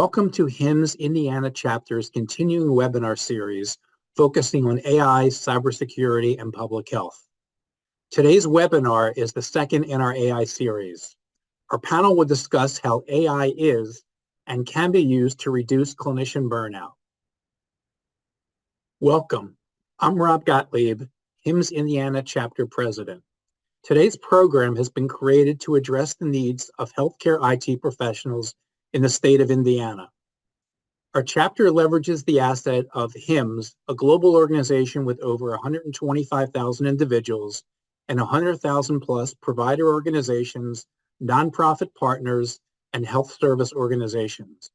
Welcome to HIMSS Indiana Chapter's continuing webinar series focusing on AI, cybersecurity, and public health. Today's webinar is the second in our AI series. Our panel will discuss how AI is and can be used to reduce clinician burnout. Welcome. I'm Rob Gottlieb, HIMSS Indiana Chapter President. Today's program has been created to address the needs of healthcare IT professionals in the state of Indiana. Our chapter leverages the asset of HIMSS, a global organization with over 125,000 individuals and 100,000 plus provider organizations, nonprofit partners, and health service organizations.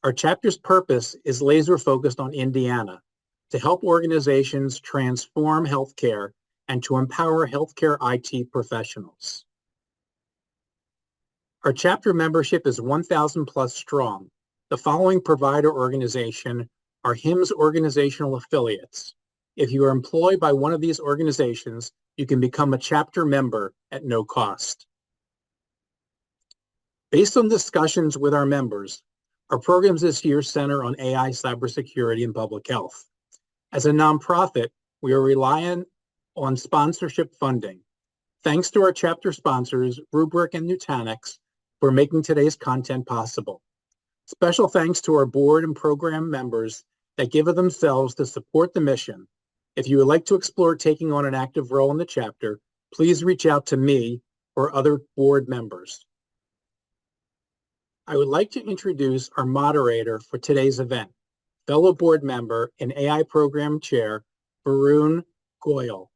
Our chapter's purpose is laser focused on Indiana to help organizations transform healthcare and to empower healthcare IT professionals. Our chapter membership is 1,000 plus strong. The following provider organization are HIMSS organizational affiliates. If you are employed by one of these organizations, you can become a chapter member at no cost. Based on discussions with our members, our programs this year center on AI, cybersecurity, and public health. As a nonprofit, we are reliant on sponsorship funding. Thanks to our chapter sponsors, Rubrik and Nutanix, for making today's content possible. Special thanks to our board and program members that give of themselves to support the mission. If you would like to explore taking on an active role in the chapter, please reach out to me or other board members. I would like to introduce our moderator for today's event, fellow board member and AI program chair, Varun Goyal.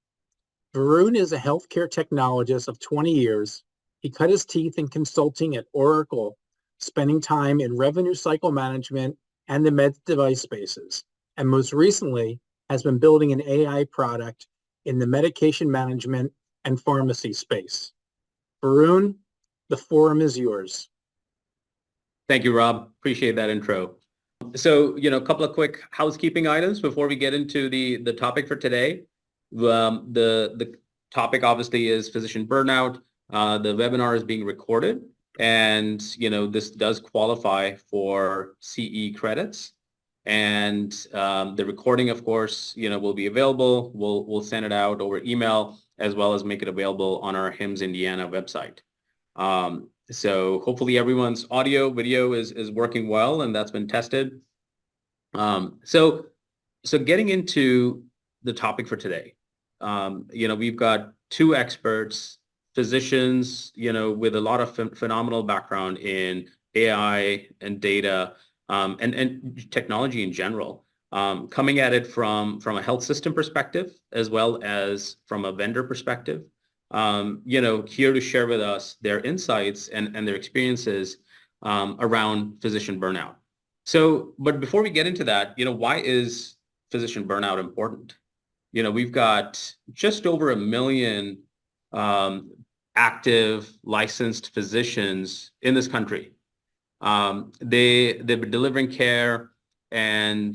Varun is a healthcare technologist of 20 years. He cut his teeth in consulting at Oracle, spending time in revenue cycle management and the med device spaces, and most recently has been building an AI product in the medication management and pharmacy space. Varun, the forum is yours. Thank you, Rob. Appreciate that intro. So, a couple of quick housekeeping items before we get into the topic for today. The topic obviously is physician burnout. The webinar is being recorded, and this does qualify for CE credits. And the recording, of course, will be available. We'll send it out over email as well as make it available on our HIMSS Indiana website. So hopefully everyone's audio, video is working well, and that's been tested. So getting into the topic for today, we've got two experts, physicians, with a lot of phenomenal background in AI and data and technology in general, coming at it from a health system perspective as well as from a vendor perspective. Here to share with us their insights and their experiences around physician burnout. So, but before we get into that, why is physician burnout important? We've got just over 1 million active licensed physicians in this country. They've been delivering care, and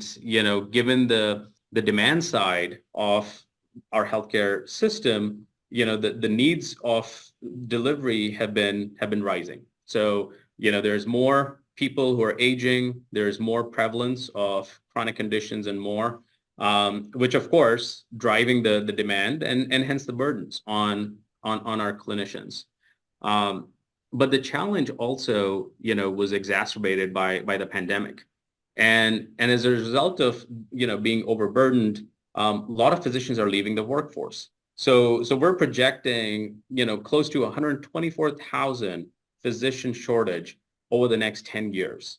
given the demand side of our healthcare system, the needs of delivery have been rising. So there's more people who are aging, there's more prevalence of chronic conditions and more, which of course driving the demand and hence the burdens on our clinicians. But the challenge also, was exacerbated by the pandemic. And as a result of, being overburdened, a lot of physicians are leaving the workforce. So we're projecting, close to 124,000 physician shortage over the next 10 years.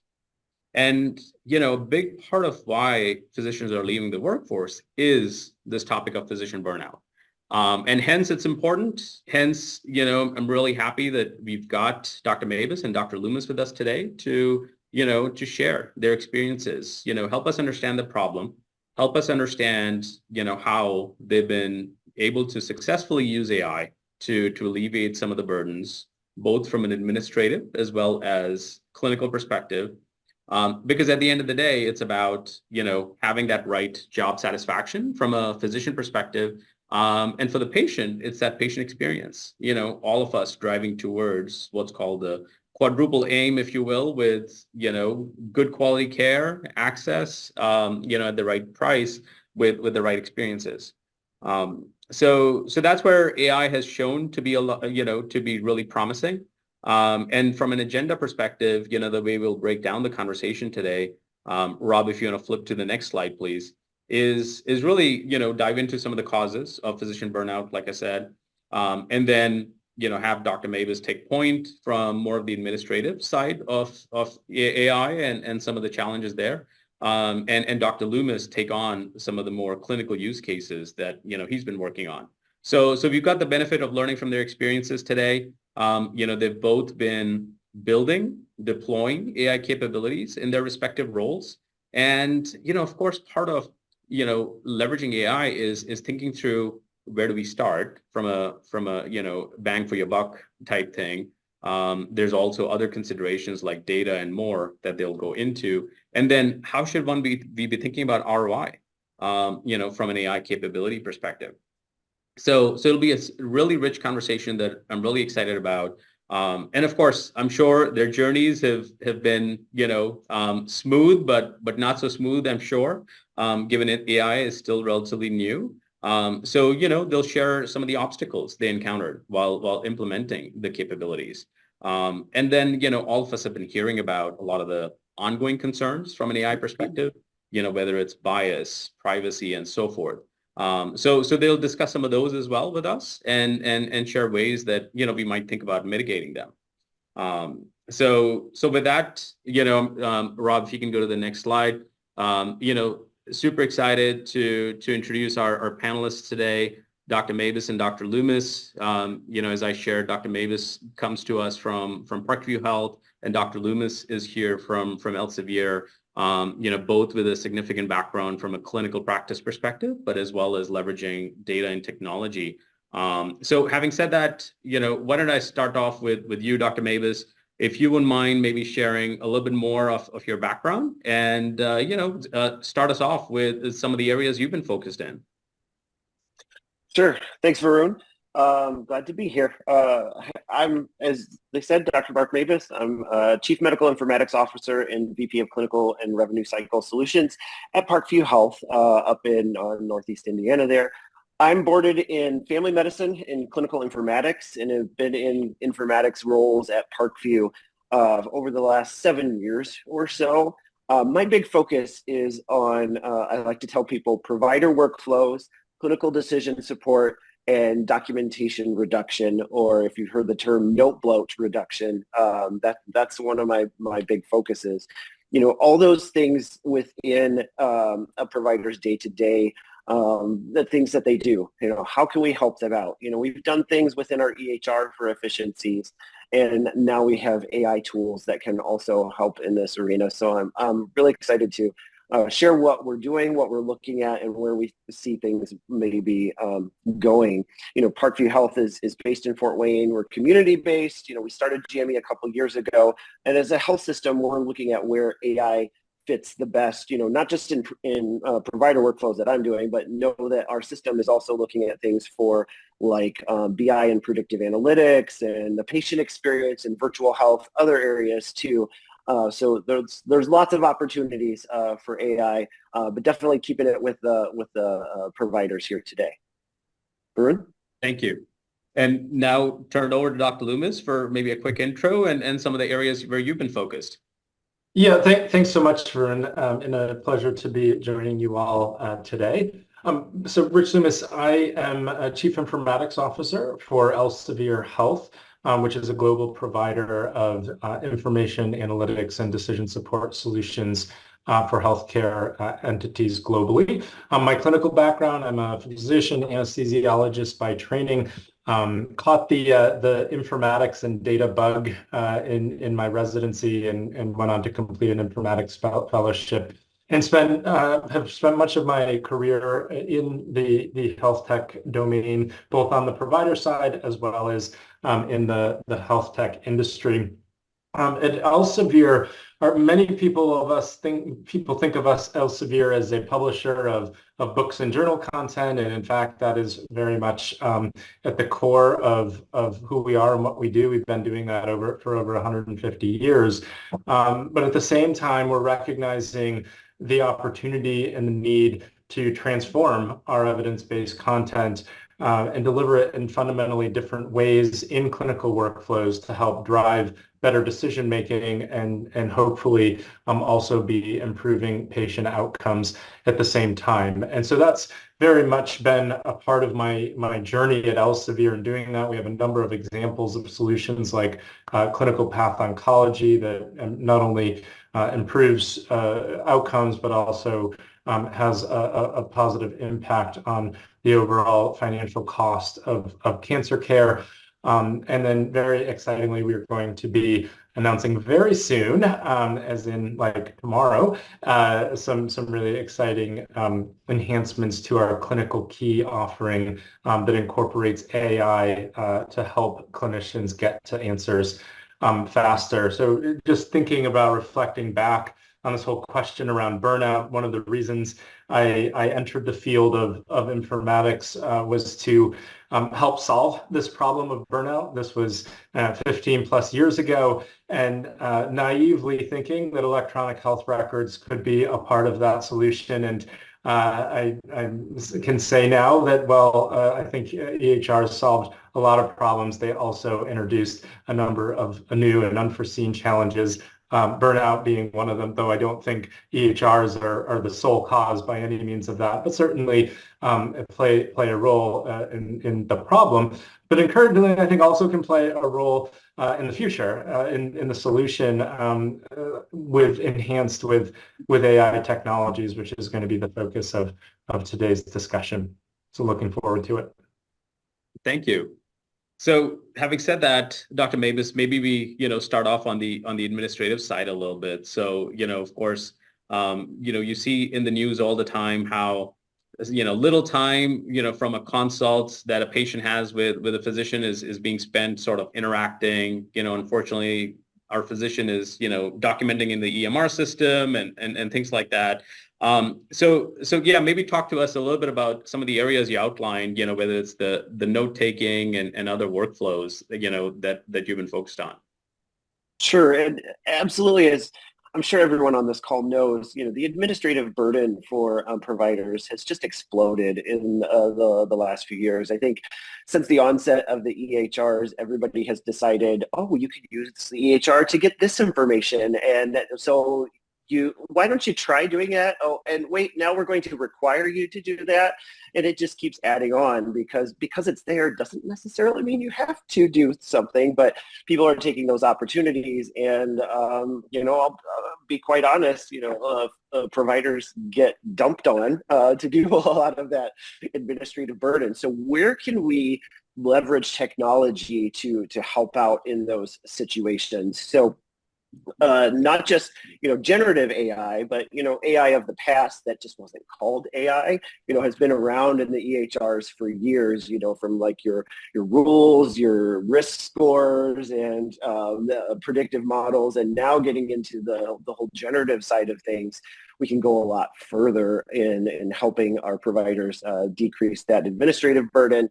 And, a big part of why physicians are leaving the workforce is this topic of physician burnout. And hence it's important. Hence, I'm really happy that we've got Dr. Mavis and Dr. Loomis with us today to share their experiences, help us understand the problem, help us understand, how they've been able to successfully use AI to alleviate some of the burdens, both from an administrative as well as clinical perspective. Because at the end of the day, it's about, having that right job satisfaction from a physician perspective. And for the patient, it's that patient experience, all of us driving towards what's called the quadruple aim, if you will, with, good quality care, access, at the right price with the right experiences. So that's where AI has shown to be to be really promising. And from an agenda perspective, the way we'll break down the conversation today, Rob, if you want to flip to the next slide, please, is really, dive into some of the causes of physician burnout, like I said, and then, have Dr. Mabus take point from more of the administrative side of AI and some of the challenges there. And Dr. Loomis take on some of the more clinical use cases that, he's been working on. So we've got the benefit of learning from their experiences today. They've both been building, deploying AI capabilities in their respective roles. And, of course, part of, leveraging AI is thinking through where do we start from a bang for your buck type thing. There's also other considerations like data and more that they'll go into. And then how should one be thinking about ROI, from an AI capability perspective? So it'll be a really rich conversation that I'm really excited about. And of course, I'm sure their journeys have been, smooth, but not so smooth, I'm sure, given that AI is still relatively new. So, they'll share some of the obstacles they encountered while implementing the capabilities. And then, all of us have been hearing about a lot of the ongoing concerns from an AI perspective, whether it's bias, privacy, and so forth. So they'll discuss some of those as well with us and share ways that, we might think about mitigating them. So with that, Rob, if you can go to the next slide, super excited to introduce our panelists today, Dr. Mabus and Dr. Loomis. As I shared, Dr. Mabus comes to us from Parkview Health, and Dr. Loomis is here from Elsevier, both with a significant background from a clinical practice perspective, but as well as leveraging data and technology. So having said that, why don't I start off with you, Dr. Mabus? If you wouldn't mind maybe sharing a little bit more of your background and, start us off with some of the areas you've been focused in. Sure. Thanks, Varun. Glad to be here. I'm, as they said, Dr. Mark Mabus. I'm Chief Medical Informatics Officer and VP of Clinical and Revenue Cycle Solutions at Parkview Health up in Northeast Indiana there. I'm boarded in family medicine and clinical informatics and have been in informatics roles at Parkview over the last 7 years or so. My big focus is on, I like to tell people, provider workflows, clinical decision support, and documentation reduction, or if you've heard the term note bloat reduction, that's one of my big focuses. All those things within a provider's day-to-day, the things that they do, how can we help them out? We've done things within our EHR for efficiencies, and now we have AI tools that can also help in this arena. So I'm really excited to share what we're doing, what we're looking at, and where we see things maybe going. Parkview Health is based in Fort Wayne. We're community-based. We started GME a couple years ago, and as a health system, we're looking at where AI fits the best, not just in provider workflows that I'm doing, but know that our system is also looking at things for like BI and predictive analytics and the patient experience and virtual health, other areas too. So there's lots of opportunities for AI, but definitely keeping it with the providers here today. Varun? Thank you. And now turn it over to Dr. Loomis for maybe a quick intro and some of the areas where you've been focused. Yeah, thanks so much, Varun, and a pleasure to be joining you all today. So Rich Loomis, I am a Chief Informatics Officer for Elsevier Health, which is a global provider of information analytics and decision support solutions for healthcare entities globally. My clinical background, I'm a physician anesthesiologist by training. Caught the informatics and data bug in my residency and went on to complete an informatics fellowship and have spent much of my career in the health tech domain, both on the provider side as well as in the health tech industry. At Elsevier, many people think of us Elsevier as a publisher of books and journal content, and in fact, that is very much at the core of who we are and what we do. We've been doing that for over 150 years, but at the same time, we're recognizing the opportunity and the need to transform our evidence-based content and deliver it in fundamentally different ways in clinical workflows to help drive better decision making and hopefully also be improving patient outcomes at the same time. And so that's very much been a part of my journey at Elsevier in doing that. We have a number of examples of solutions like Clinical Path Oncology that not only improves outcomes, but also has a positive impact on the overall financial cost of cancer care. And then very excitingly, we're going to be announcing very soon, as in like tomorrow, some really exciting enhancements to our Clinical Key offering that incorporates AI to help clinicians get to answers faster. So just thinking about reflecting back on this whole question around burnout, one of the reasons I entered the field of informatics was to help solve this problem of burnout. This was 15 plus years ago, and naively thinking that electronic health records could be a part of that solution. And I can say now that, well, I think EHRs solved a lot of problems. They also introduced a number of new and unforeseen challenges, burnout being one of them, though I don't think EHRs are the sole cause by any means of that, but certainly play a role in the problem. But encouragingly, I think also can play a role in the future, in the solution enhanced with AI technologies, which is going to be the focus of today's discussion. So looking forward to it. Thank you. So having said that, Dr. Mabus, maybe we, start off on the administrative side a little bit. So, of course, you see in the news all the time how, little time, from a consult that a patient has with a physician is being spent sort of interacting. Unfortunately, our physician is, documenting in the EMR system and things like that. So yeah, maybe talk to us a little bit about some of the areas you outlined, whether it's the note taking and other workflows, that you've been focused on. Sure, and absolutely, as I'm sure everyone on this call knows, the administrative burden for providers has just exploded in the last few years. I think since the onset of the EHRs, everybody has decided, oh, you could use the EHR to get this information, and so why don't you try doing that? Oh, and wait, now we're going to require you to do that. And it just keeps adding on because it's there doesn't necessarily mean you have to do something, but people are taking those opportunities. And, I'll be quite honest, providers get dumped on to do a lot of that administrative burden. So where can we leverage technology to help out in those situations? So not just generative AI, but AI of the past that just wasn't called AI, has been around in the EHRs for years, from like your rules, your risk scores, and the predictive models, and now getting into the whole generative side of things. We can go a lot further in helping our providers decrease that administrative burden.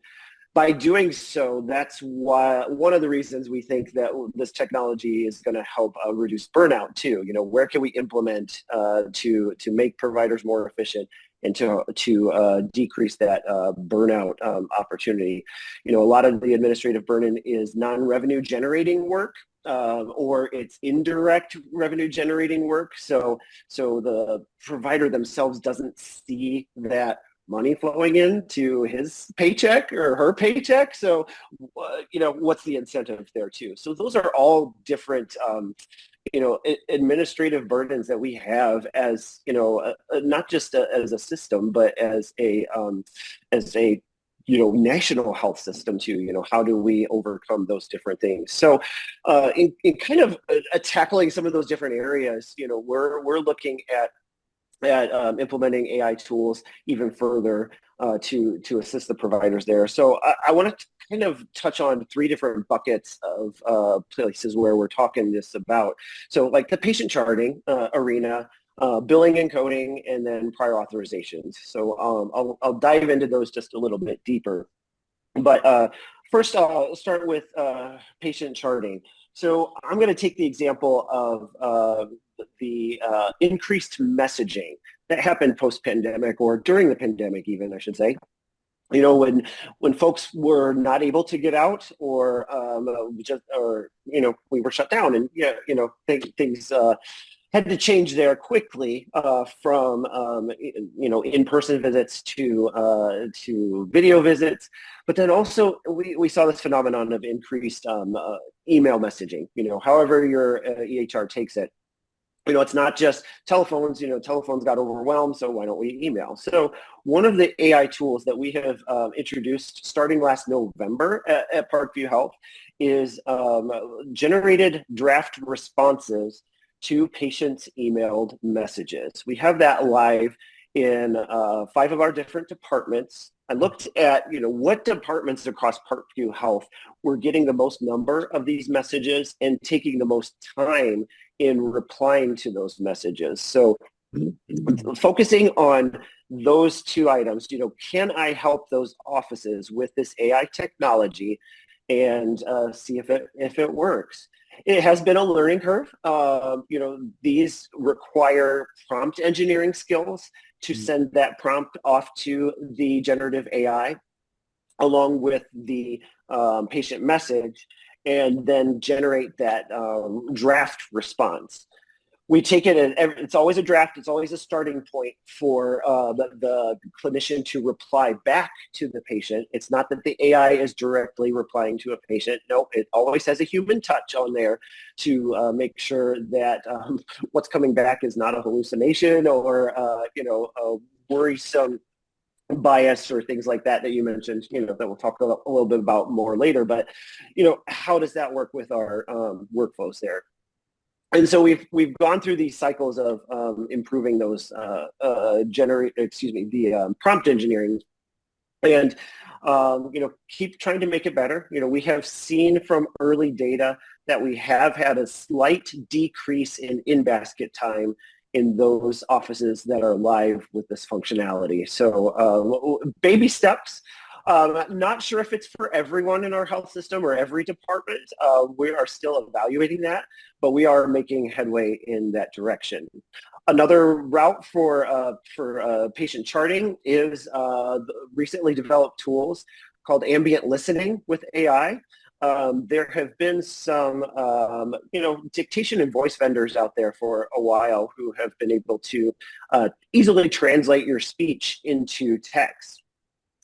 By doing so, that's why one of the reasons we think that this technology is going to help reduce burnout too. Where can we implement to make providers more efficient and to decrease that burnout opportunity? A lot of the administrative burden is non-revenue generating work. Or it's indirect revenue generating work. So the provider themselves doesn't see that money flowing into his paycheck or her paycheck. So, what's the incentive there too? So those are all different, administrative burdens that we have as, not just as a system, but as a national health system too. How do we overcome those different things? So in kind of tackling some of those different areas, we're looking at at implementing AI tools even further to assist the providers there. So I want to kind of touch on 3 different buckets of places where we're talking this about. So like the patient charting arena, billing and coding, and then prior authorizations. So I'll dive into those just a little bit deeper. But first, I'll start with patient charting. So I'm going to take the example of the increased messaging that happened post-pandemic, or during the pandemic even, I should say. You know, when folks were not able to get out, or we were shut down, and things had to change there quickly from in-person visits to video visits. But then also we saw this phenomenon of increased email messaging. However your EHR takes it. It's not just telephones. Telephones got overwhelmed, so why don't we email? So one of the AI tools that we have introduced starting last November at Parkview Health is generated draft responses to patients' emailed messages. We have that live in 5 of our different departments. I looked at, what departments across Parkview Health were getting the most number of these messages and taking the most time in replying to those messages. So focusing on those 2 items, can I help those offices with this AI technology and see if it works? It has been a learning curve. These require prompt engineering skills to send that prompt off to the generative AI along with the patient message, and then generate that draft response. We take it, it's always a draft, it's always a starting point for the clinician to reply back to the patient. It's not that the AI is directly replying to a patient. No, it always has a human touch on there to make sure that what's coming back is not a hallucination or a worrisome bias or things like that you mentioned, that we'll talk a little bit about more later. But, how does that work with our workflows there? And so we've gone through these cycles of improving those prompt engineering, and keep trying to make it better. We have seen from early data that we have had a slight decrease in basket time in those offices that are live with this functionality. So baby steps. Not sure if it's for everyone in our health system or every department. We are still evaluating that, but we are making headway in that direction. Another route for patient charting is recently developed tools called ambient listening with AI. There have been some, dictation and voice vendors out there for a while who have been able to easily translate your speech into text.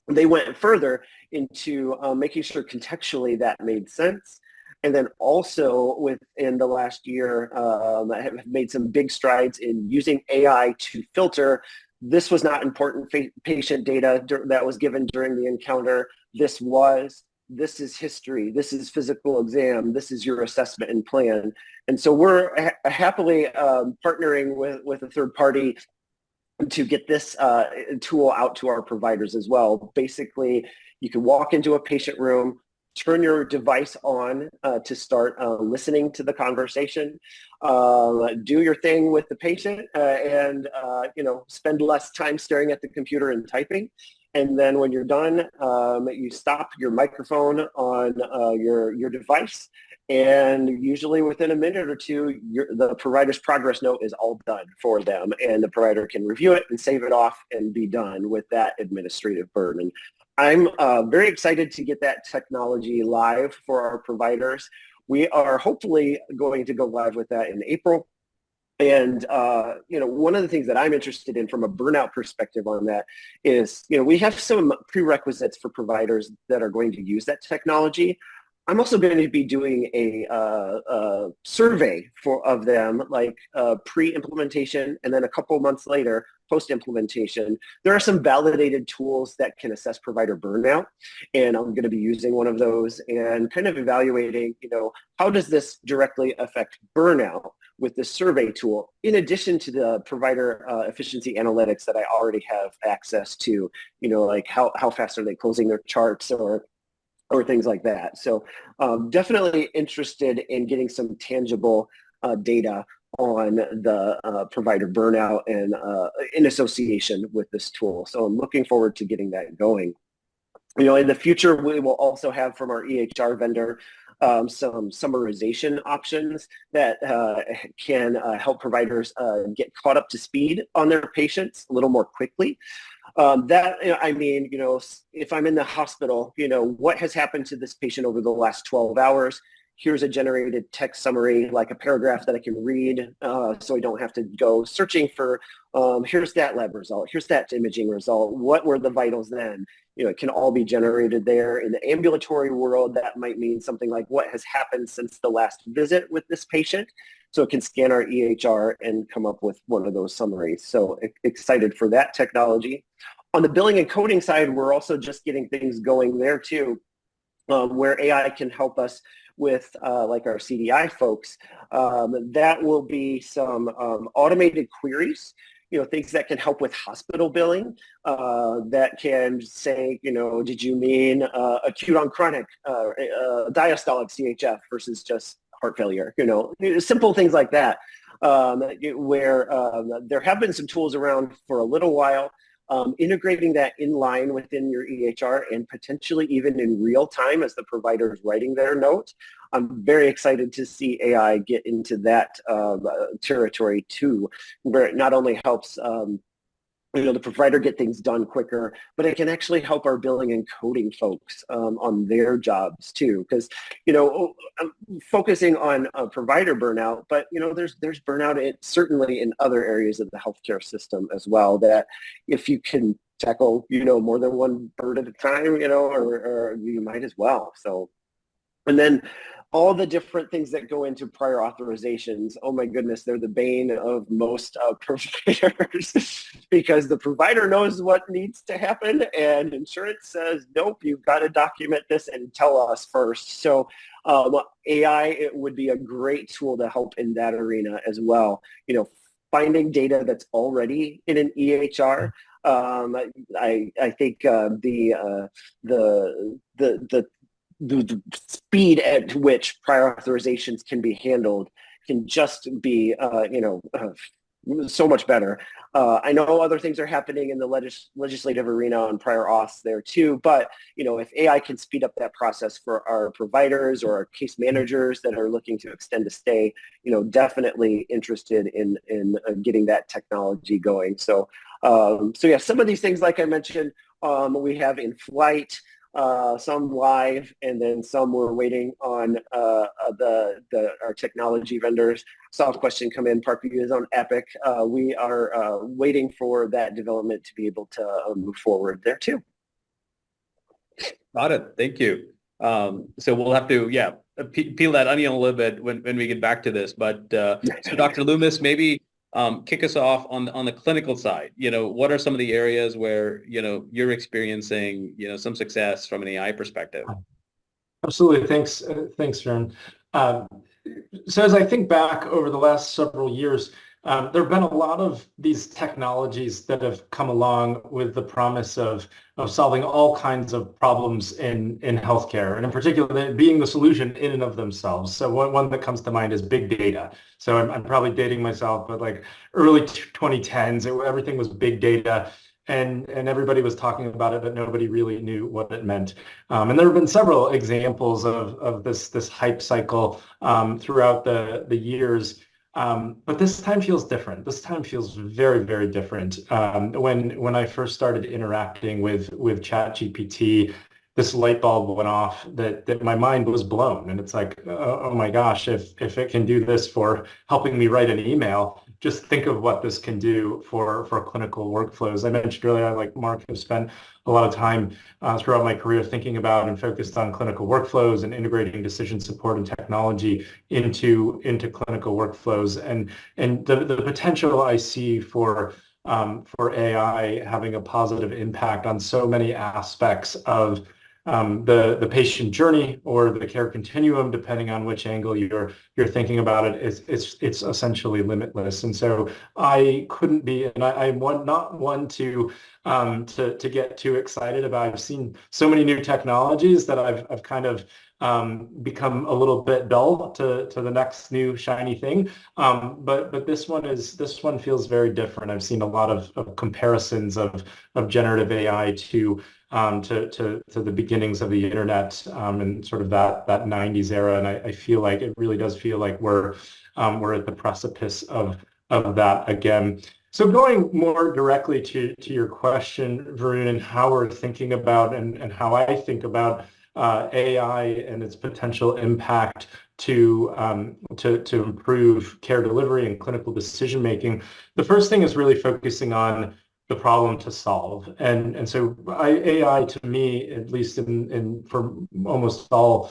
They went further into making sure contextually that made sense. And then also within the last year, have made some big strides in using AI to filter. This was not important patient data that was given during the encounter. This is history. This is physical exam. This is your assessment and plan. And so we're happily partnering with a third party to get this tool out to our providers as well. Basically, you can walk into a patient room, turn your device on to start listening to the conversation, do your thing with the patient, and spend less time staring at the computer and typing. And then when you're done, you stop your microphone on your device, and usually within a minute or 2, the provider's progress note is all done for them, and the provider can review it and save it off and be done with that administrative burden. I'm very excited to get that technology live for our providers. We are hopefully going to go live with that in April. And, one of the things that I'm interested in from a burnout perspective on that is, we have some prerequisites for providers that are going to use that technology. I'm also going to be doing a survey of them, like pre-implementation, and then a couple months later, post-implementation. There are some validated tools that can assess provider burnout, and I'm going to be using one of those and kind of evaluating, how does this directly affect burnout with this survey tool, in addition to the provider efficiency analytics that I already have access to, like how fast are they closing their charts or things like that. So definitely interested in getting some tangible data on the provider burnout and in association with this tool. So I'm looking forward to getting that going. In the future, we will also have from our EHR vendor some summarization options that can help providers get caught up to speed on their patients a little more quickly. If I'm in the hospital, what has happened to this patient over the last 12 hours? Here's a generated text summary, like a paragraph that I can read, so I don't have to go searching for, here's that lab result, here's that imaging result, what were the vitals then? It can all be generated there. In the ambulatory world, that might mean something like what has happened since the last visit with this patient. So it can scan our EHR and come up with one of those summaries. So excited for that technology. On the billing and coding side, we're also just getting things going there too, where AI can help us with like our CDI folks. That will be some automated queries, things that can help with hospital billing, that can say, did you mean acute on chronic, diastolic CHF versus just heart failure, simple things like that, where there have been some tools around for a little while, integrating that in line within your EHR and potentially even in real time as the provider is writing their note. I'm very excited to see AI get into that territory too, where it not only helps the provider get things done quicker, but it can actually help our billing and coding folks on their jobs too. Because, I'm focusing on provider burnout, but, there's burnout certainly in other areas of the healthcare system as well, that if you can tackle, more than one bird at a time, or you might as well. So, and then all the different things that go into prior authorizations, oh my goodness, they're the bane of most providers because the provider knows what needs to happen and insurance says, nope, you've got to document this and tell us first. So AI, it would be a great tool to help in that arena as well. Finding data that's already in an EHR. I think the speed at which prior authorizations can be handled can just be, so much better. I know other things are happening in the legislative arena on prior auths there too, but, if AI can speed up that process for our providers or our case managers that are looking to extend a stay, definitely interested in getting that technology going. So yeah, some of these things, like I mentioned, we have in flight, some live, and then some we're waiting on our technology vendors. Saw a question come in, Parkview is on Epic. We are waiting for that development to be able to move forward there too. Got it. Thank you. So we'll have to, peel that onion a little bit when we get back to this. But so Dr. Loomis, maybe kick us off on the clinical side. What are some of the areas where, you're experiencing, some success from an AI perspective? Absolutely. Thanks, Vern. So as I think back over the last several years, there have been a lot of these technologies that have come along with the promise of solving all kinds of problems in healthcare, and in particular, being the solution in and of themselves. So one that comes to mind is big data. So I'm probably dating myself, but like early 2010s, everything was big data. And everybody was talking about it, but nobody really knew what it meant. And there have been several examples of this hype cycle throughout the years. But this time feels different. This time feels very, very different. When I first started interacting with ChatGPT, this light bulb went off that my mind was blown. And it's like, oh my gosh, if it can do this for helping me write an email, just think of what this can do for clinical workflows. I mentioned earlier, like Mark, have spent a lot of time throughout my career thinking about and focused on clinical workflows and integrating decision support and technology into clinical workflows, and the potential I see for AI having a positive impact on so many aspects of the patient journey or the care continuum, depending on which angle you're thinking about it, it's essentially limitless. And so I couldn't be, and I'm not one to get too excited about. I've seen so many new technologies that I've kind of become a little bit dull to the next new shiny thing. But this one feels very different. I've seen a lot of comparisons of generative AI to the beginnings of the internet and sort of that 90s era. And I feel like it really does feel like we're at the precipice of that again. So going more directly to your question, Varun, and how we're thinking about and how I think about AI and its potential impact to improve care delivery and clinical decision making, the first thing is really focusing on the problem to solve. And so AI, to me, at least for almost all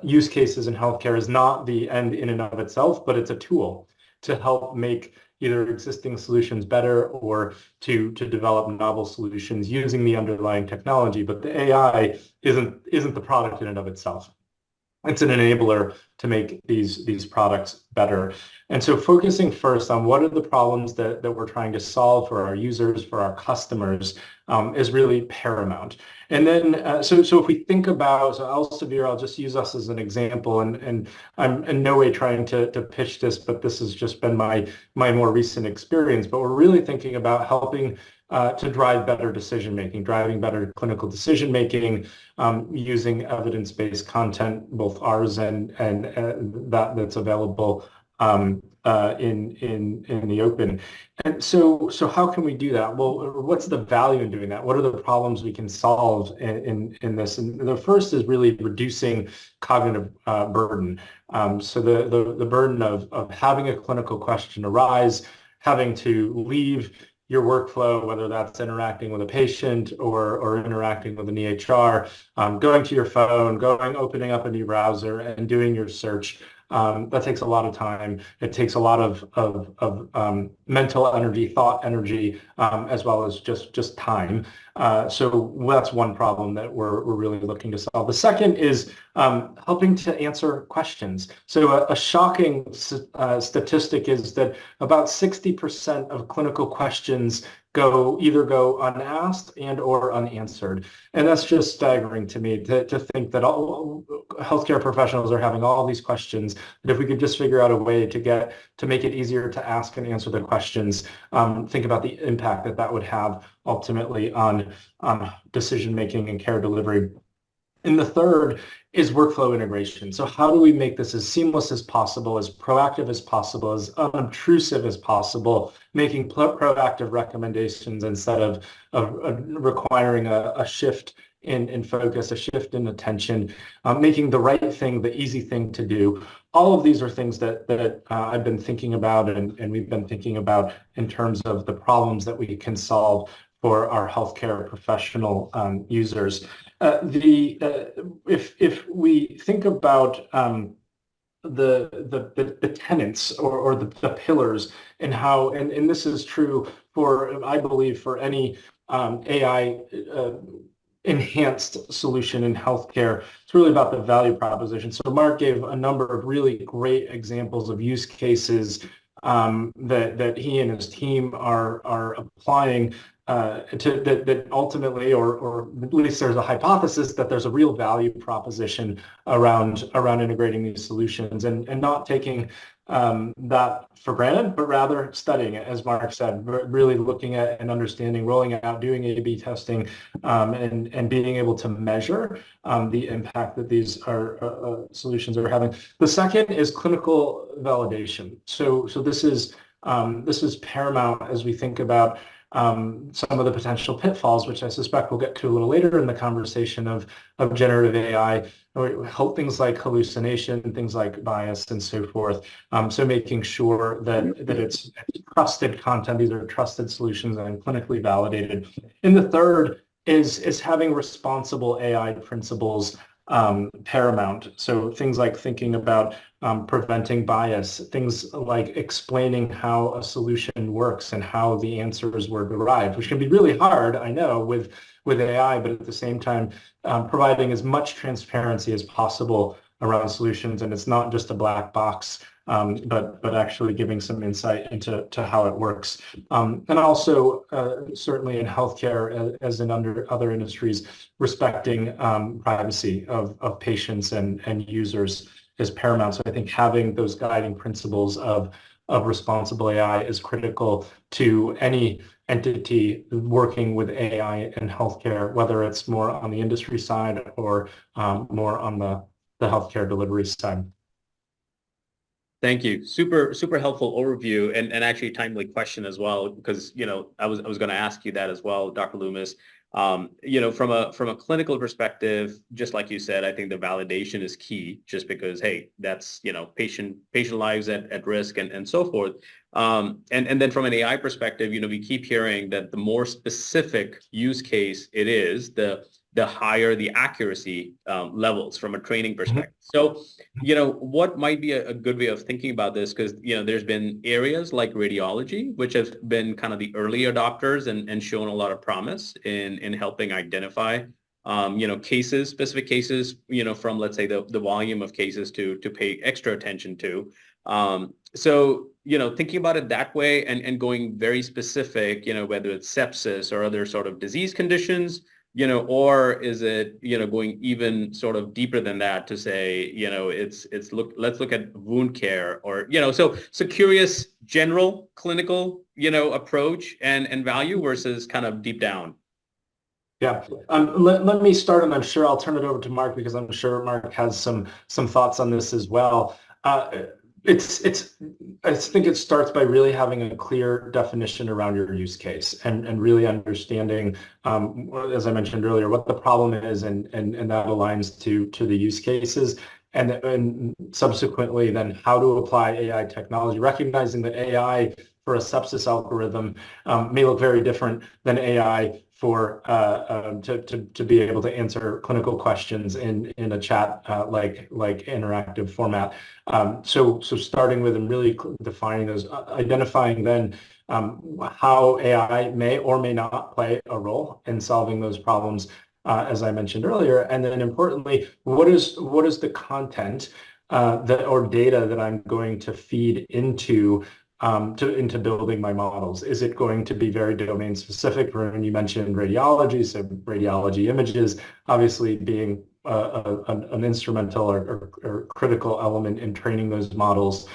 use cases in healthcare, is not the end in and of itself, but it's a tool to help make either existing solutions better or to develop novel solutions using the underlying technology. But the AI isn't the product in and of itself. It's an enabler to make these products better. And so focusing first on what are the problems that we're trying to solve for our users, for our customers, is really paramount. And then, so if we think about, so Elsevier, I'll just use us as an example, and I'm in no way trying to pitch this, but this has just been my more recent experience. But we're really thinking about helping to drive better decision-making, driving better clinical decision-making, using evidence-based content, both ours and that's available in the open. And so how can we do that? Well, what's the value in doing that? What are the problems we can solve in this? And the first is really reducing cognitive burden. So the burden of having a clinical question arise, having to leave your workflow, whether that's interacting with a patient or interacting with an EHR, going to your phone, opening up a new browser and doing your search. That takes a lot of time. It takes a lot of mental energy, thought energy, as well as just time. So that's one problem that we're really looking to solve. The second is helping to answer questions. So a shocking statistic is that about 60% of clinical questions either go unasked and or unanswered. And that's just staggering to me to think that all healthcare professionals are having all these questions, that if we could just figure out a way to make it easier to ask and answer the questions, think about the impact that would have ultimately on decision-making and care delivery. And the third is workflow integration. So how do we make this as seamless as possible, as proactive as possible, as unobtrusive as possible, making proactive recommendations instead of requiring a shift in focus, a shift in attention, making the right thing the easy thing to do. All of these are things that I've been thinking about and we've been thinking about in terms of the problems that we can solve for our healthcare professional users. If we think about the tenets or the pillars and how, and this is true for, I believe, for any AI enhanced solution in healthcare, it's really about the value proposition. So Mark gave a number of really great examples of use cases that he and his team are applying that ultimately, or at least there's a hypothesis that there's a real value proposition around integrating these solutions and not taking that for granted, but rather studying it, as Mark said, really looking at and understanding, rolling it out, doing A/B testing, and being able to measure the impact that these solutions are having. The second is clinical validation. So this is paramount as we think about some of the potential pitfalls, which I suspect we'll get to a little later in the conversation of generative AI, things like hallucination, things like bias, and so forth. So making sure that it's trusted content, these are trusted solutions and clinically validated. And the third is having responsible AI principles paramount. So things like thinking about preventing bias, things like explaining how a solution works and how the answers were derived, which can be really hard, I know, with AI, but at the same time, providing as much transparency as possible around solutions. And it's not just a black box, but actually giving some insight into how it works. And also, certainly in healthcare, as in other industries, respecting privacy of patients and users is paramount. So I think having those guiding principles of responsible AI is critical to any entity working with AI in healthcare, whether it's more on the industry side or more on the healthcare delivery side. Thank you. Super helpful overview and actually timely question as well, because, I was going to ask you that as well, Dr. Loomis. From a clinical perspective, just like you said, I think the validation is key, just because, hey, that's, patient lives at risk and so forth. And then from an AI perspective, we keep hearing that the more specific use case it is, the higher the accuracy levels from a training perspective. So, what might be a good way of thinking about this? Because, there's been areas like radiology, which have been kind of the early adopters and shown a lot of promise in helping identify, specific cases, from, let's say, the volume of cases to pay extra attention to. So, thinking about it that way and going very specific, whether it's sepsis or other sort of disease conditions, or is it, going even sort of deeper than that to say, let's look at wound care or, so curious general clinical, approach and value versus kind of deep down. Yeah. Let me start, and I'm sure I'll turn it over to Mark, because I'm sure Mark has some thoughts on this as well. I think it starts by really having a clear definition around your use case and really understanding, as I mentioned earlier, what the problem is, and that aligns to the use cases, and subsequently then how to apply AI technology, recognizing that AI for a sepsis algorithm may look very different than AI for to be able to answer clinical questions in a chat like interactive format. So starting with and really defining those, identifying then how AI may or may not play a role in solving those problems, as I mentioned earlier, and then importantly, what is the content or data that I'm going to feed into building my models? Is it going to be very domain specific? When you mentioned radiology, so radiology images obviously being an instrumental or critical element in training those models,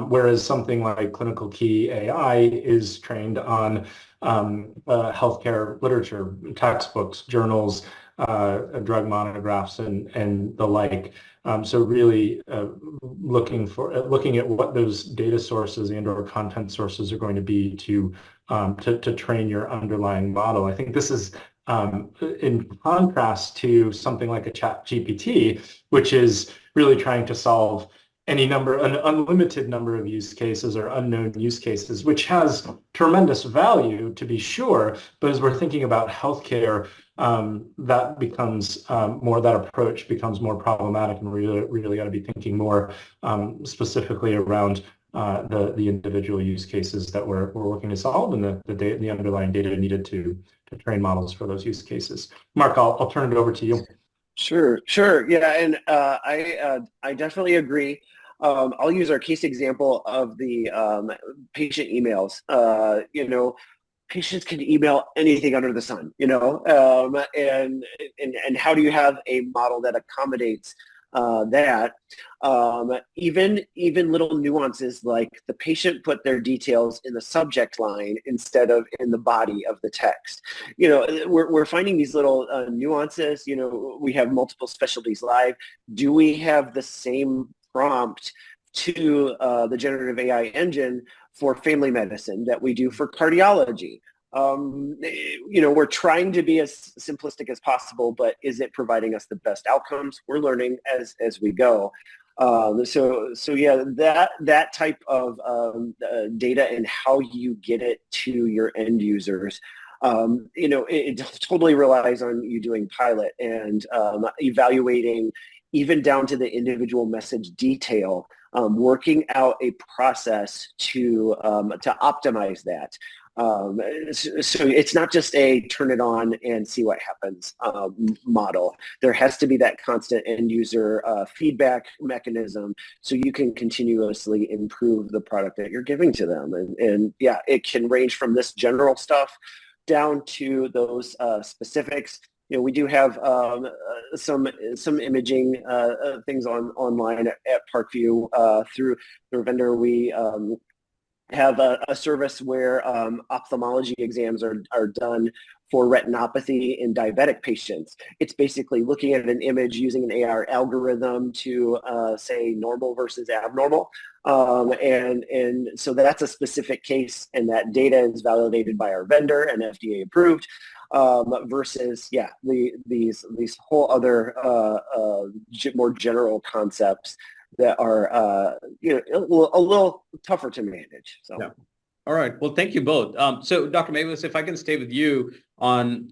whereas something like Clinical Key AI is trained on healthcare literature, textbooks, journals, drug monographs, and the like. So really looking at what those data sources and/or content sources are going to be to train your underlying model. I think this is in contrast to something like a ChatGPT, which is really trying to solve an unlimited number of use cases or unknown use cases, which has tremendous value, to be sure. But as we're thinking about healthcare, that approach becomes more problematic, and we really got to be thinking more specifically around the individual use cases that we're looking to solve, and the underlying data needed to train models for those use cases. Mark, I'll turn it over to you. Sure. Yeah, and I definitely agree. I'll use our case example of the patient emails. Patients can email anything under the sun, and how do you have a model that accommodates that? Even little nuances like the patient put their details in the subject line instead of in the body of the text. We're finding these little nuances. We have multiple specialties live. Do we have the same prompt to the generative AI engine for family medicine that we do for cardiology? We're trying to be as simplistic as possible, but is it providing us the best outcomes? We're learning as we go. So yeah, that type of data and how you get it to your end users, it totally relies on you doing pilot and evaluating even down to the individual message detail, working out a process to optimize that. So it's not just a turn it on and see what happens model. There has to be that constant end user feedback mechanism so you can continuously improve the product that you're giving to them. And yeah, it can range from this general stuff down to those specifics. We do have some imaging things online at Parkview through their vendor. We have a service where ophthalmology exams are done for retinopathy in diabetic patients. It's basically looking at an image using an AR algorithm to say normal versus abnormal. And so that's a specific case, and that data is validated by our vendor and FDA approved. Versus, yeah, these whole other more general concepts that are a little tougher to manage. So. Yeah. All right. Well, thank you both. So Dr. Mavis, if I can stay with you on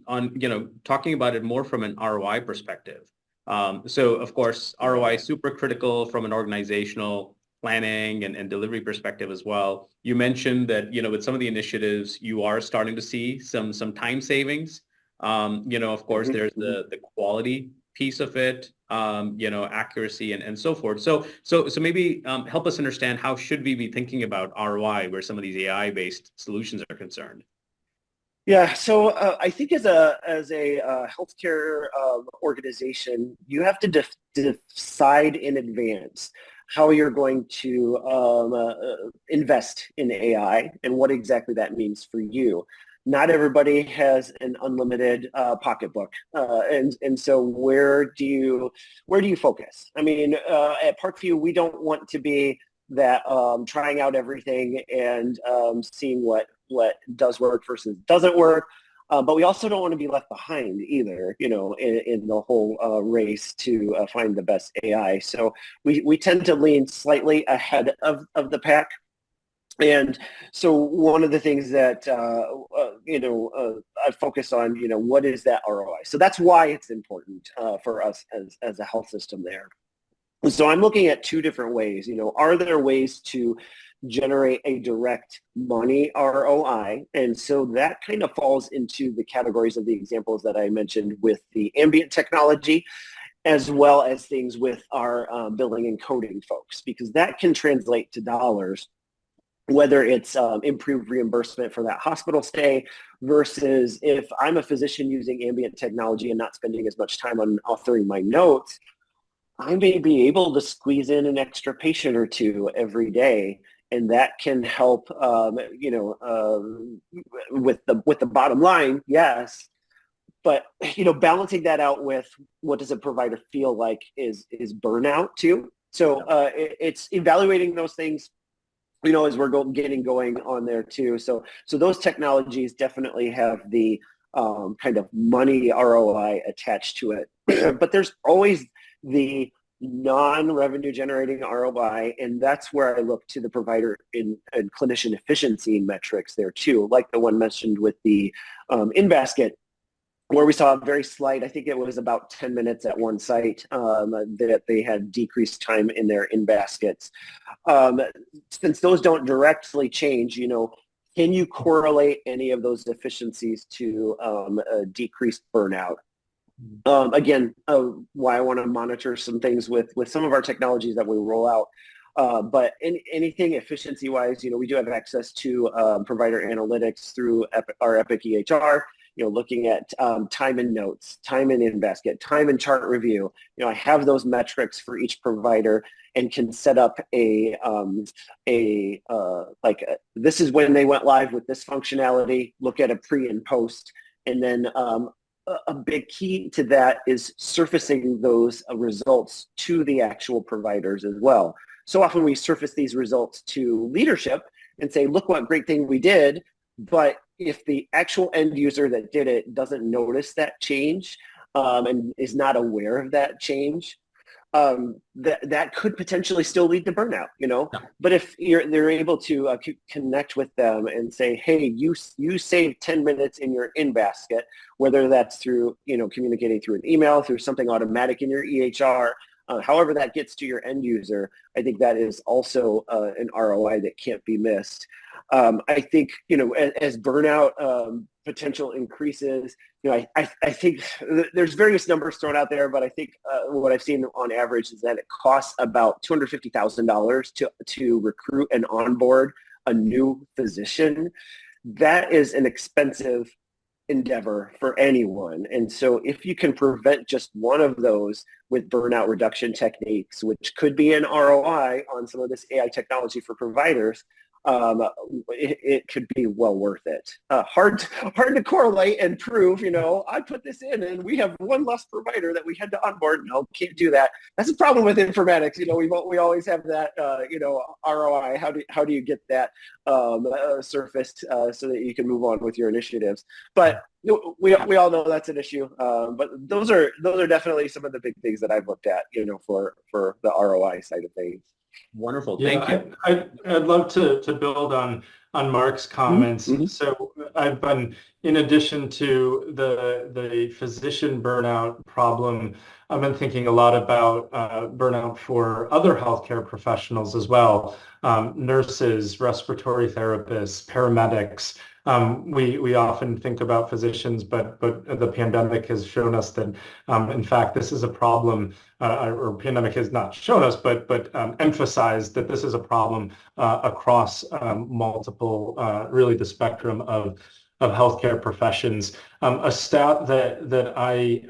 talking about it more from an ROI perspective. So of course, ROI is super critical from an organizational planning and delivery perspective as well. You mentioned that, with some of the initiatives, you are starting to see some time savings. Of course, there's the quality piece of it, accuracy and so forth. So maybe help us understand, how should we be thinking about ROI where some of these AI-based solutions are concerned? Yeah, so I think as a healthcare organization, you have to decide in advance how you're going to invest in AI and what exactly that means for you. Not everybody has an unlimited pocketbook, and so where do you focus? I mean, at Parkview, we don't want to be that trying out everything and seeing what does work versus doesn't work. But we also don't want to be left behind either, in the whole race to find the best AI. So we tend to lean slightly ahead of the pack. And so one of the things that, I focus on, what is that ROI? So that's why it's important for us as a health system there. So I'm looking at two different ways. Are there ways to generate a direct money ROI? And so that kind of falls into the categories of the examples that I mentioned with the ambient technology, as well as things with our billing and coding folks, because that can translate to dollars, whether it's improved reimbursement for that hospital stay versus if I'm a physician using ambient technology and not spending as much time on authoring my notes, I may be able to squeeze in an extra patient or two every day, and that can help, with the bottom line, yes. But balancing that out with what does a provider feel like is burnout too. So it's evaluating those things, as we're getting going on there too. So those technologies definitely have the kind of money ROI attached to it, but there's always the non-revenue generating ROI, and that's where I look to the provider and clinician efficiency metrics there too, like the one mentioned with the in-basket, where we saw a very slight, I think it was about 10 minutes at one site, that they had decreased time in their in-baskets. Since those don't directly change, can you correlate any of those efficiencies to a decreased burnout? Again, why I want to monitor some things with some of our technologies that we roll out. But anything efficiency-wise, we do have access to provider analytics through our Epic EHR, looking at time and notes, time and in-basket, time and chart review. I have those metrics for each provider and can set up this is when they went live with this functionality, look at a pre and post, and then a big key to that is surfacing those results to the actual providers as well. So often we surface these results to leadership and say, look what great thing we did, but if the actual end user that did it doesn't notice that change and is not aware of that change, that could potentially still lead to burnout, Yeah. But if they're able to connect with them and say, hey, you saved 10 minutes in your in basket, whether that's through, communicating through an email, through something automatic in your EHR, however that gets to your end user, I think that is also an ROI that can't be missed. I think, as burnout potential increases, I think there's various numbers thrown out there, but I think what I've seen on average is that it costs about $250,000 to recruit and onboard a new physician. That is an expensive endeavor for anyone. And so if you can prevent just one of those with burnout reduction techniques, which could be an ROI on some of this AI technology for providers, it could be well worth it. Hard to correlate and prove, I put this in and we have one less provider that we had to onboard. No, can't do that. That's the problem with informatics. We always have that, ROI. How do you get that surfaced so that you can move on with your initiatives? But we all know that's an issue. But those are definitely some of the big things that I've looked at, for the ROI side of things. Wonderful. Yeah, Thank you. I'd love to build on Mark's comments. Mm-hmm. So I've been, in addition to the physician burnout problem, I've been thinking a lot about burnout for other healthcare professionals as well, nurses, respiratory therapists, paramedics. We often think about physicians, but the pandemic has shown us that, in fact, this is a problem, or pandemic has not shown us, but emphasized that this is a problem across multiple, really the spectrum of healthcare professions. A stat that I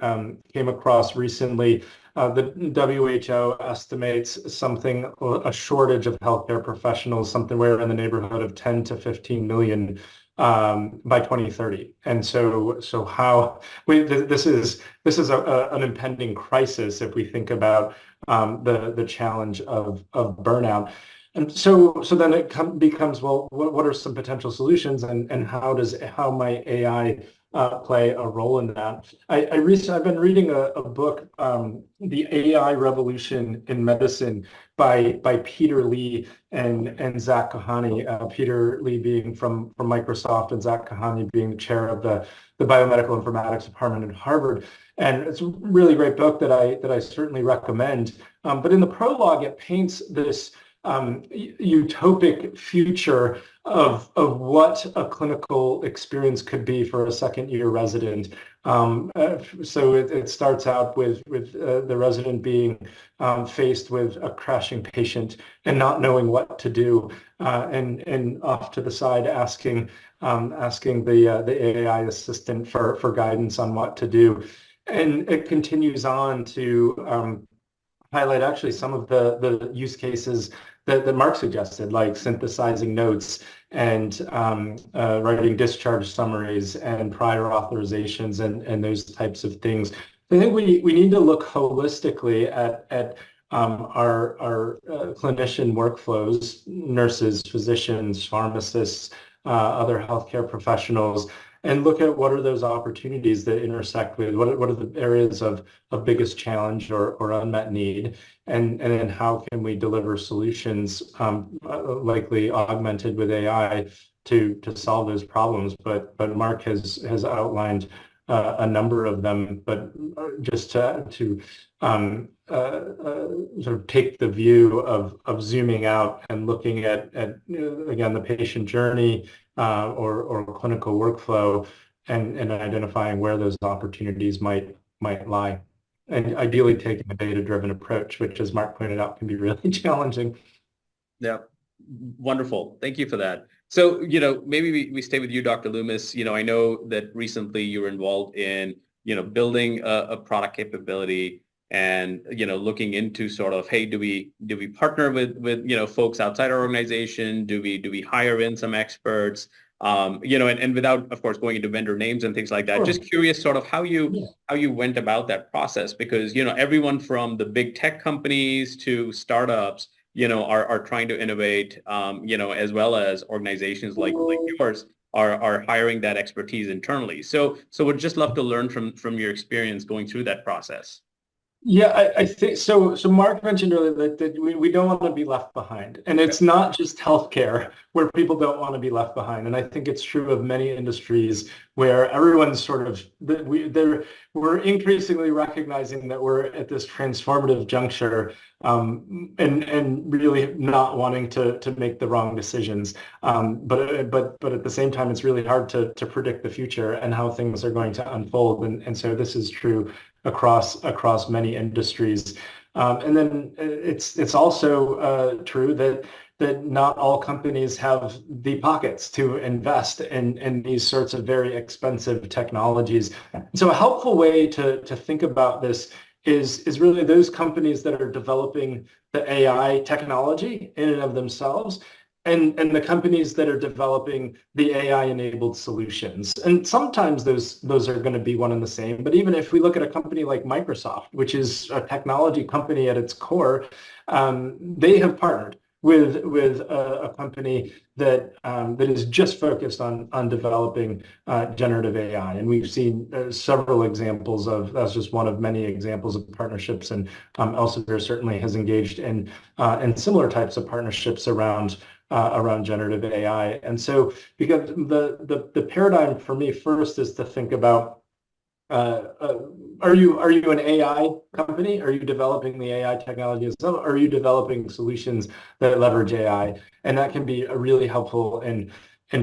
came across recently, the WHO estimates a shortage of healthcare professionals, something where in the neighborhood of 10 to 15 million by 2030. And so this is an impending crisis if we think about the challenge of burnout. And so then it becomes, well, what are some potential solutions, and how might AI play a role in that? I've been reading a book, The AI Revolution in Medicine by Peter Lee and Zach Kahane. Peter Lee being from Microsoft and Zach Kahane being the chair of the Biomedical Informatics Department at Harvard. And it's a really great book that I certainly recommend. But in the prologue, it paints this utopic future of what a clinical experience could be for a second-year resident. So it starts out with the resident being faced with a crashing patient and not knowing what to do, and off to the side asking the AI assistant for guidance on what to do. And it continues on to highlight actually some of the use cases that Mark suggested, like synthesizing notes and writing discharge summaries and prior authorizations and those types of things. I think we need to look holistically at our clinician workflows, nurses, physicians, pharmacists, other healthcare professionals, and look at what are those opportunities that intersect with what are the areas of biggest challenge or unmet need, and then how can we deliver solutions, likely augmented with AI, to solve those problems. But Mark has outlined a number of them, but just to sort of take the view of zooming out and looking at again the patient journey or clinical workflow, and identifying where those opportunities might lie, and ideally taking a data-driven approach, which, as Mark pointed out, can be really challenging. Yeah, wonderful. Thank you for that. So, maybe we stay with you, Dr. Loomis. I know that recently you were involved in, building a product capability and, looking into sort of, hey, do we partner with folks outside our organization? Do we hire in some experts? And without, of course, going into vendor names and things like that, Sure. Just curious sort of how you went about that process, because, everyone from the big tech companies to startups, are trying to innovate, as well as organizations like yours. are hiring that expertise internally. So would just love to learn from your experience going through that process. Yeah, I think so. So Mark mentioned earlier that we don't want to be left behind. And it's not just healthcare where people don't want to be left behind. And I think it's true of many industries where everyone's sort of, we're increasingly recognizing that we're at this transformative juncture, and really not wanting to make the wrong decisions. But at the same time, it's really hard to predict the future and how things are going to unfold. And so this is true across many industries. And then it's also true that not all companies have the pockets to invest in these sorts of very expensive technologies. So a helpful way to think about this is really those companies that are developing the AI technology in and of themselves, and the companies that are developing the AI-enabled solutions. And sometimes those are going to be one and the same. But even if we look at a company like Microsoft, which is a technology company at its core, they have partnered with a company that is just focused on developing generative AI. And we've seen several examples of, that's just one of many examples of partnerships. And Elsevier certainly has engaged in similar types of partnerships around generative AI. And so because the paradigm for me first is to think about, are you an AI company? Are you developing the AI technology itself? Are you developing solutions that leverage AI? And that can be really helpful in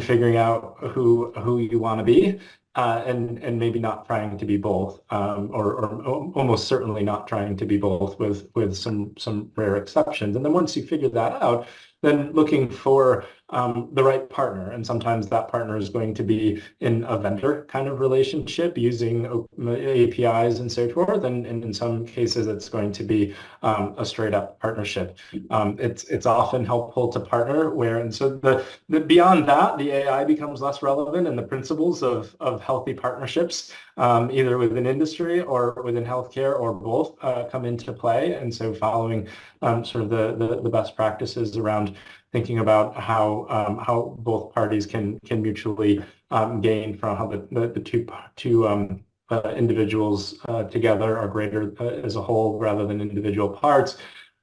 figuring out who you want to be, and maybe not trying to be both, or almost certainly not trying to be both, with some rare exceptions. And then once you figure that out, then looking for the right partner. And sometimes that partner is going to be in a vendor kind of relationship using APIs and so forth. And in some cases, it's going to be a straight up partnership. It's often helpful to partner and so the beyond that, the AI becomes less relevant, and the principles of healthy partnerships, either within industry or within healthcare or both, come into play. And so following sort of the best practices around thinking about how both parties can mutually gain from how the two individuals together are greater as a whole rather than individual parts.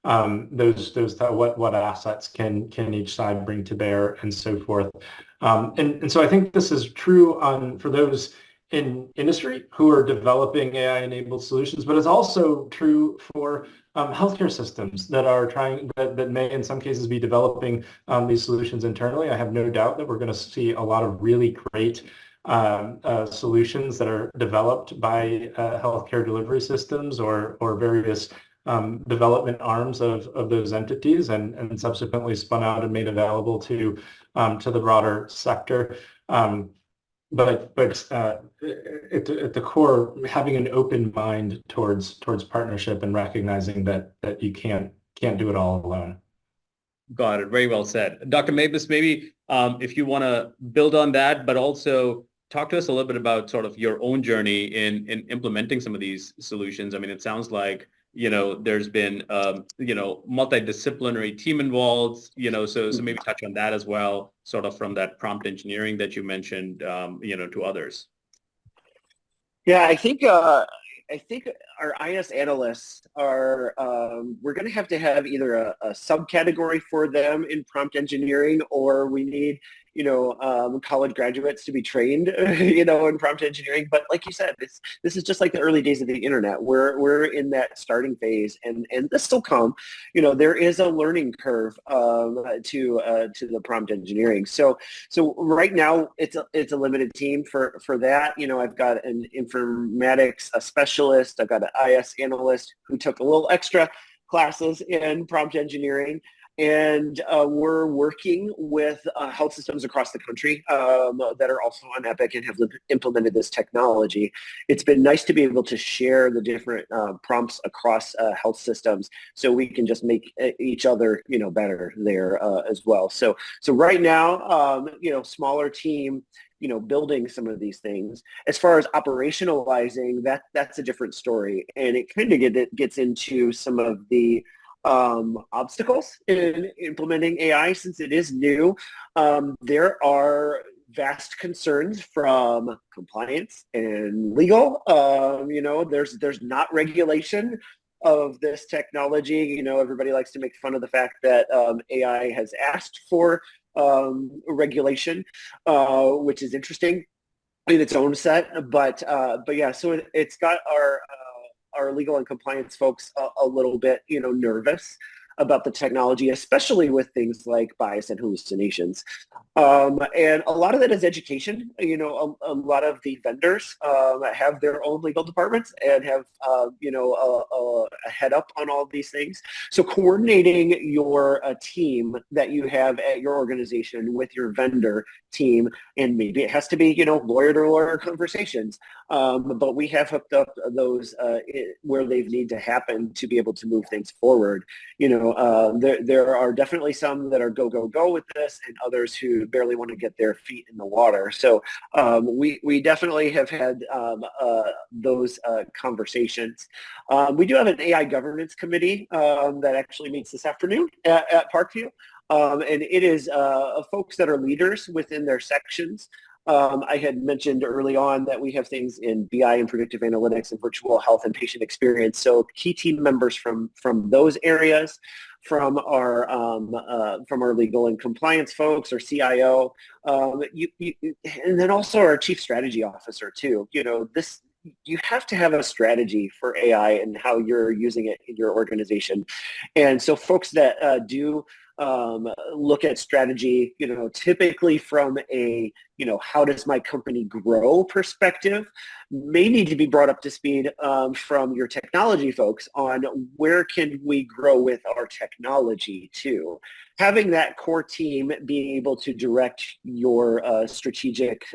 What assets can each side bring to bear, and so forth. And so I think this is true for those in industry who are developing AI-enabled solutions, but it's also true for healthcare systems that may in some cases be developing these solutions internally. I have no doubt that we're going to see a lot of really great solutions that are developed by healthcare delivery systems or various development arms of those entities, and subsequently spun out and made available to the broader sector. But at the core, having an open mind towards partnership and recognizing that you can't do it all alone. Got it. Very well said. Dr. Mabus, maybe if you want to build on that, but also talk to us a little bit about sort of your own journey in implementing some of these solutions. I mean, it sounds like, there's been, multidisciplinary team involved, so maybe touch on that as well, sort of from that prompt engineering that you mentioned, to others. Yeah, I think our IS analysts are, we're going to have either a subcategory for them in prompt engineering, or we need, college graduates to be trained, in prompt engineering. But like you said, this is just like the early days of the internet. We're in that starting phase, and this will come. There is a learning curve to the prompt engineering. So right now it's a limited team for that. I've got an informatics specialist. I've got an IS analyst who took a little extra classes in prompt engineering. And we're working with health systems across the country that are also on Epic and have implemented this technology. It's been nice to be able to share the different prompts across health systems, so we can just make each other, better there as well. So right now, smaller team, building some of these things. As far as operationalizing, that's a different story, and it kind of gets into some of the obstacles in implementing AI, since it is new. There are vast concerns from compliance and legal. There's not regulation of this technology. Everybody likes to make fun of the fact that AI has asked for regulation, which is interesting in its own set. But yeah, so it's got our legal and compliance folks a little bit, nervous about the technology, especially with things like bias and hallucinations. And a lot of that is education. A lot of the vendors have their own legal departments and have, a head up on all of these things. So coordinating your team that you have at your organization with your vendor team, and maybe it has to be, lawyer to lawyer conversations. But we have hooked up those where they need to happen to be able to move things forward. There are definitely some that are go with this, and others who barely want to get their feet in the water. So we definitely have had those conversations. We do have an AI governance committee that actually meets this afternoon at Parkview. And it is folks that are leaders within their sections. I had mentioned early on that we have things in BI and predictive analytics and virtual health and patient experience. So key team members from those areas, from our legal and compliance folks, or CIO, and then also our chief strategy officer too. You have to have a strategy for AI and how you're using it in your organization. And so folks that do look at strategy, typically from a, how does my company grow perspective, may need to be brought up to speed from your technology folks on where can we grow with our technology too. Having that core team being able to direct your strategic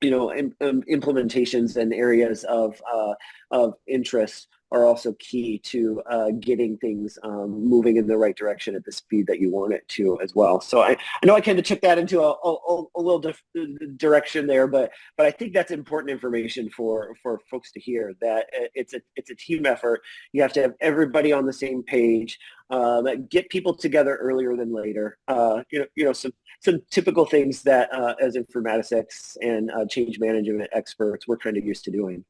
implementations and areas of interest are also key to getting things moving in the right direction at the speed that you want it to as well. So I know I kind of took that into a little direction there, but I think that's important information for folks to hear, that it's a team effort. You have to have everybody on the same page, get people together earlier than later. Some typical things that as informaticists and change management experts we're kind of used to doing.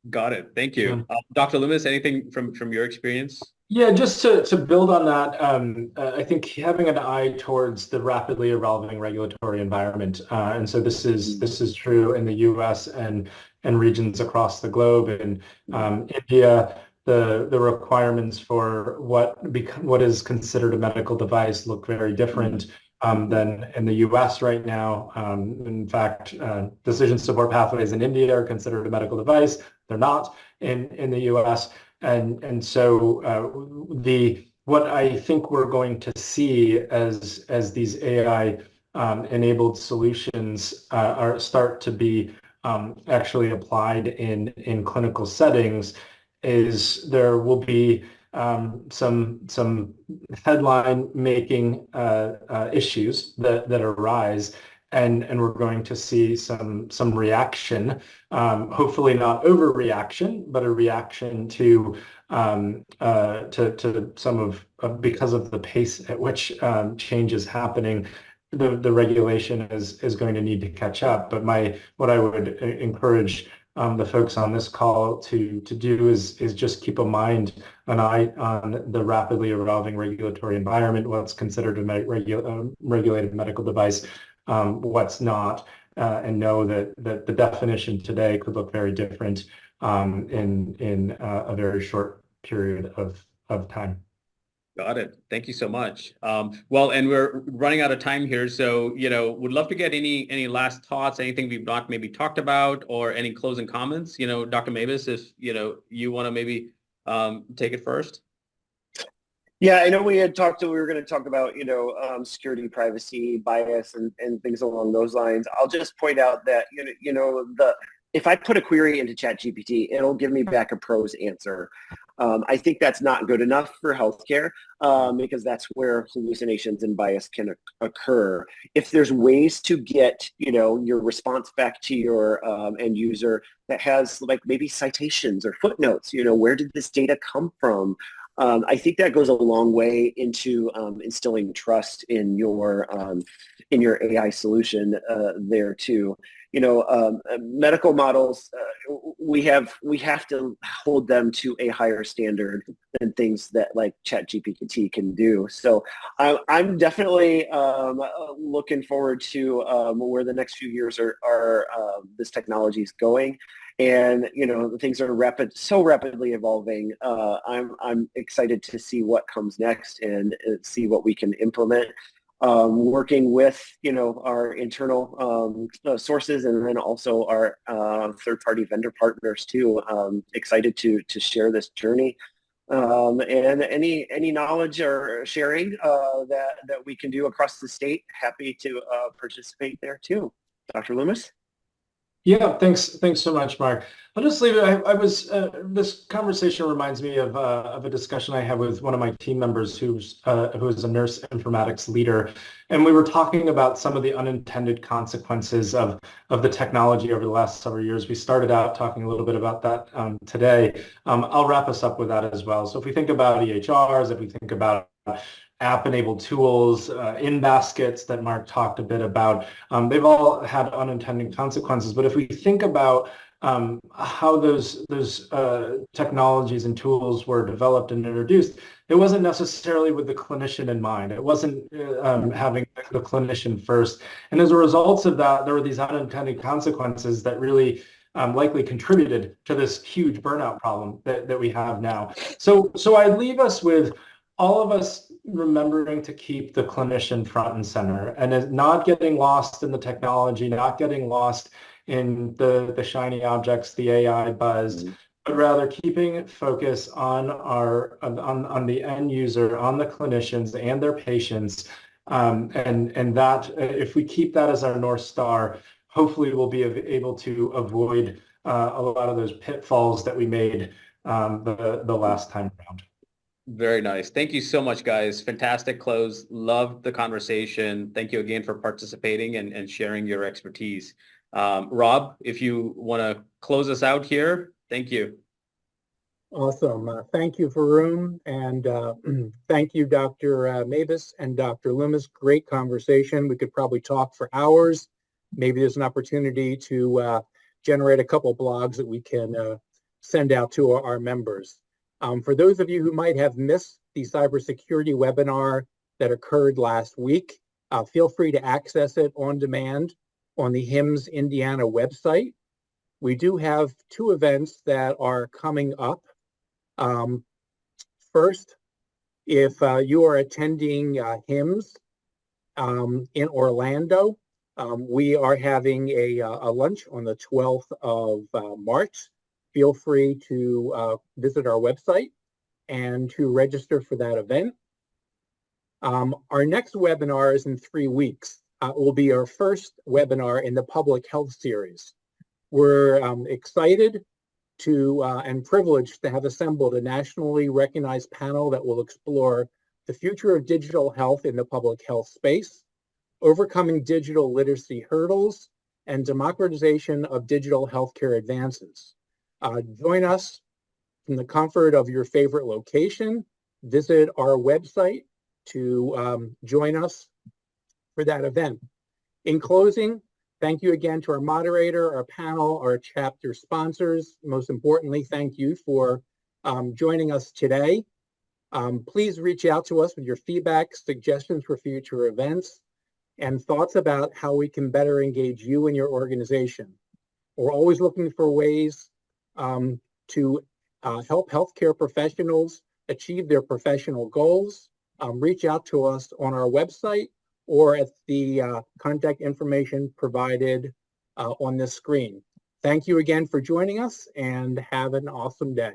Got it. Thank you. Dr. Loomis, anything from your experience? Yeah, just to build on that, I think having an eye towards the rapidly evolving regulatory environment, and so this is true in the U.S. and regions across the globe. And India, the requirements for what is considered a medical device look very different than in the U.S. right now. In fact, decision support pathways in India are considered a medical device. They're not in the U.S. And so what I think we're going to see as these AI enabled solutions start to be actually applied in clinical settings is there will be some headline making issues that arise, and we're going to see some reaction, hopefully not overreaction, but a reaction to some of because of the pace at which change is happening. The regulation is going to need to catch up. But what I would encourage the folks on this call to do is just keep an eye on the rapidly evolving regulatory environment, what's considered a regulated medical device, what's not, and know that the definition today could look very different in a very short period of time. Got it. Thank you so much. Well, and we're running out of time here, so would love to get any last thoughts, anything we've not maybe talked about, or any closing comments. Dr. Mavis, if you want to maybe take it first. Yeah, I know we were going to talk about security, privacy, bias, and things along those lines. I'll just point out that if I put a query into ChatGPT, it'll give me back a prose answer. I think that's not good enough for healthcare because that's where hallucinations and bias can occur. If there's ways to get your response back to your end user that has like maybe citations or footnotes, where did this data come from? I think that goes a long way into instilling trust in your AI solution there too. Medical models, we have to hold them to a higher standard than things that like ChatGPT can do. So I'm definitely looking forward to where the next few years are this technology is going. And things are so rapidly evolving. I'm excited to see what comes next and see what we can implement. Working with our internal sources and then also our third-party vendor partners too. Excited to share this journey. And any knowledge or sharing that we can do across the state, happy to participate there too. Dr. Loomis? Yeah, thanks so much, Mark. I'll just leave it. This conversation reminds me of a discussion I had with one of my team members who is a nurse informatics leader, and we were talking about some of the unintended consequences of the technology over the last several years. We started out talking a little bit about that today. I'll wrap us up with that as well. So if we think about EHRs, if we think about app-enabled tools, in baskets that Mark talked a bit about, they've all had unintended consequences. But if we think about how those technologies and tools were developed and introduced, it wasn't necessarily with the clinician in mind. It wasn't having the clinician first. And as a result of that, there were these unintended consequences that really likely contributed to this huge burnout problem that we have now. So I leave us with all of us remembering to keep the clinician front and center and not getting lost in the technology, not getting lost in the shiny objects, the AI buzz, but rather keeping focus on on the end user, on the clinicians and their patients. And that if we keep that as our North Star, hopefully we'll be able to avoid a lot of those pitfalls that we made the last time around. Very nice. Thank you so much, guys. Fantastic close. Loved the conversation. Thank you again for participating and sharing your expertise. Rob, if you want to close us out here, thank you. Awesome. Thank you, Varun. And thank you, Dr. Mavis and Dr. Loomis. Great conversation. We could probably talk for hours. Maybe there's an opportunity to generate a couple blogs that we can send out to our members. For those of you who might have missed the cybersecurity webinar that occurred last week, feel free to access it on demand on the HIMSS Indiana website. We do have two events that are coming up. First, if you are attending HIMSS in Orlando, we are having a lunch on the 12th of March. Feel free to visit our website and to register for that event. Our next webinar is in 3 weeks. It will be our first webinar in the public health series. We're excited to and privileged to have assembled a nationally recognized panel that will explore the future of digital health in the public health space, overcoming digital literacy hurdles, and democratization of digital healthcare advances. Join us from the comfort of your favorite location. Visit our website to join us for that event. In closing, thank you again to our moderator, our panel, our chapter sponsors. Most importantly, thank you for joining us today. Please reach out to us with your feedback, suggestions for future events, and thoughts about how we can better engage you and your organization. We're always looking for ways to help healthcare professionals achieve their professional goals. Reach out to us on our website or at the contact information provided on this screen. Thank you again for joining us and have an awesome day.